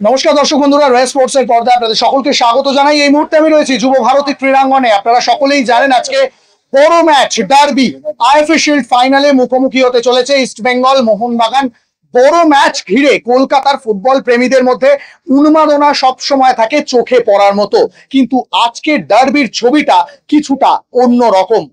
নমস্কার দর্শক বন্ধুরা, রয়্যাল স্পোর্টস এর পর্দায় আপনাদের সকলকে স্বাগত জানাই। এই মুহূর্তে আমি রয়েছি যুব ভারতী ক্রীড়াঙ্গনে। আপনারা সকলেই জানেন আজকে বড় ম্যাচ ডার্বি আইএফএ শিল্ড ফাইনালে মুখোমুখি হতে চলেছে ইস্ট বেঙ্গল মোহনবাগান। বড় ম্যাচ ঘিরে কলকাতার ফুটবল প্রেমীদের মধ্যে উন্মাদনা সব সময় থাকে চোখে পড়ার মতো, কিন্তু আজকে ডার্বির ছবিটা কিছুটা অন্য রকম।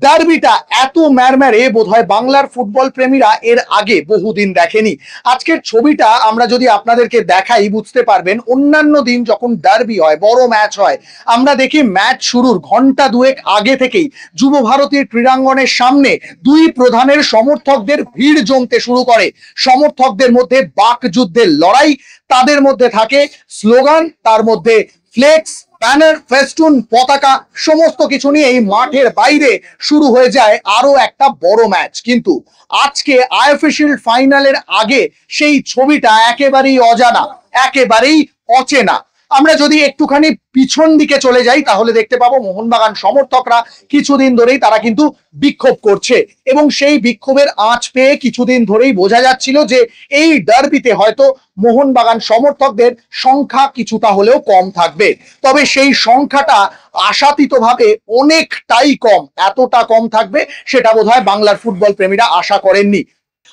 ডার্বিটা এত ম্যারম্যারে বোধহয় বাংলার ফুটবল প্রেমীরা এর আগে বহুদিন দেখেনি। আজকের ছবিটা আমরা যদি আপনাদেরকে দেখাই বুঝতে পারবেন, অন্যান্য দিন যখন ডার্বি হয়, বড় ম্যাচ হয়, আমরা দেখি ম্যাচ শুরুর ঘন্টা দুয়েক আগে থেকেই যুব ভারতীর ক্রীড়াঙ্গনের সামনে দুই প্রধানের সমর্থকদের ভিড় জমতে শুরু করে। সমর্থকদের মধ্যে বাকযুদ্ধের লড়াই, তাদের মধ্যে থাকে স্লোগান, তার মধ্যে ফ্লেক্স, ব্যানার, ফেস্টুন, পতাকা, সমস্ত কিছু নিয়ে এই মাঠের বাইরে শুরু হয়ে যায় আরো একটা বড় ম্যাচ। কিন্তু আজকে আইএফএ শিল্ড ফাইনালের আগে সেই ছবিটা একেবারেই অজানা, একেবারেই অচেনা। আমরা যদি একটুখানি পিছন দিকে চলে যাই তাহলে দেখতে পাবো মোহনবাগান সমর্থকরা কিছুদিন ধরেই তারা কিন্তু বিক্ষোভ করছে, এবং সেই বিক্ষোভের আঁচ পেয়ে কিছুদিন ধরেই বোঝা যাচ্ছিল যে এই ডার্বিতে হয়তো মোহনবাগান সমর্থকদের সংখ্যা কিছুটা হলেও কম থাকবে। তবে সেই সংখ্যাটা আশাতীতভাবে অনেকটাই কম। এতটা কম থাকবে সেটা বোধহয় বাংলার ফুটবল প্রেমীরা আশা করেননি।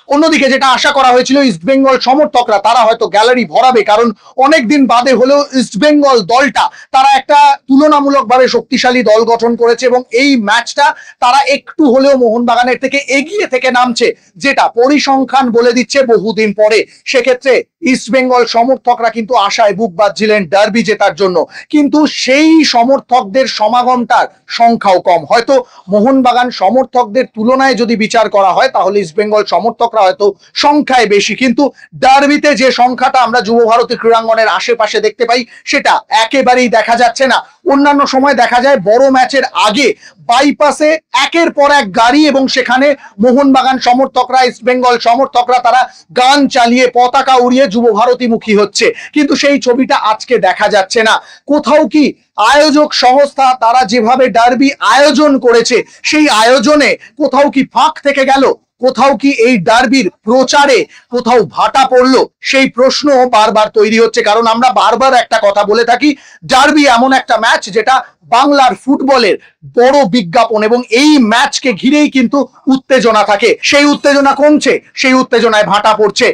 অন্যদিকে যেটা আশা করা হয়েছিল, ইস্টবেঙ্গল সমর্থকরা তারা হয়তো গ্যালারি ভরাবে, কারণ অনেকদিন বাদে হলেও ইস্টবেঙ্গল দলটা তারা একটা তুলনামূলকভাবে শক্তিশালী দল গঠন করেছে, এবং এই ম্যাচটা তারা একটু হলেও মোহনবাগানের থেকে এগিয়ে থেকে নামছে, যেটা পরিসংখ্যান বলে দিচ্ছে বহুদিন পরে। সেক্ষেত্রে ইস্টবেঙ্গল সমর্থকরা কিন্তু আশায় বুক বাঁধছিলেন ডার্বি জেতার জন্য, কিন্তু সেই সমর্থকদের সমাগমটার সংখ্যাও কম। হয়তো মোহনবাগান সমর্থকদের তুলনায় যদি বিচার করা হয় তাহলে ইস্টবেঙ্গল সমর্থকরা হয়তো সংখ্যায় বেশি, কিন্তু ডার্বিতে যে সংখ্যাটা আমরা যুব ভারতী ক্রীড়াঙ্গনের আশেপাশে দেখতে পাই সেটা একেবারেই দেখা যাচ্ছে না। অন্যান্য সময় দেখা যায় বড় ম্যাচের আগে বাইপাসে একের পর এক গাড়ি, এবং সেখানে মোহনবাগান সমর্থকরা, ইস্টবেঙ্গল সমর্থকরা তারা গান চালিয়ে পতাকা উড়িয়ে যুব ভারতী মুখী হচ্ছে, কিন্তু সেই ছবিটা আজকে দেখা যাচ্ছে না। কোথাও কি আয়োজক সংস্থা তারা যেভাবে ডার্বি আয়োজন করেছে সেই আয়োজনে কোথাও কি ফাঁক থেকে গেল? কোথাও কি এই ডার্বির প্রচারে কোথাও ভাটা পড়লো? সেই প্রশ্ন বারবার তৈরি হচ্ছে, কারণ আমরা বারবার একটা কথা বলে থাকি, ডার্বি এমন একটা ম্যাচ যেটা বাংলার ফুটবলের বড় বিজ্ঞাপন, এবং এই ম্যাচকে ঘিরেই কিন্তু উত্তেজনা থাকে। সেই উত্তেজনা কমছে, সেই উত্তেজনায় ভাটা পড়ছে।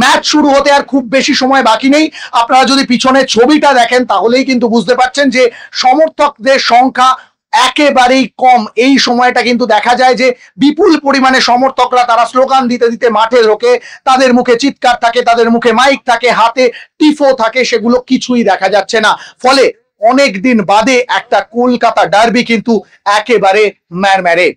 ম্যাচ শুরু হতে আর খুব বেশি সময় বাকি নেই। আপনারা যদি পিছনের ছবিটা দেখেন তাহলেই কিন্তু বুঝতে পারছেন যে সমর্থকদের সংখ্যা একেবারেই কম। এই সময়টা কিন্তু দেখা যায় যে বিপুল পরিমাণে সমর্থকরা তারা স্লোগান দিতে দিতে মাঠে ঢোকে, তাদের মুখে চিৎকার থাকে, তাদের মুখে মাইক থাকে, হাতে টিফো থাকে, সেগুলো কিছুই দেখা যাচ্ছে না। ফলে অনেক দিন বাদে একটা কলকাতা ডার্বি কিন্তু একেবারে ম্যারম্যারে।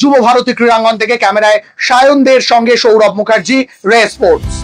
যুব ভারতী ক্রীড়াঙ্গন থেকে ক্যামেরায় সায়নদের সঙ্গে সৌরভ মুখার্জি, রে স্পোর্টস।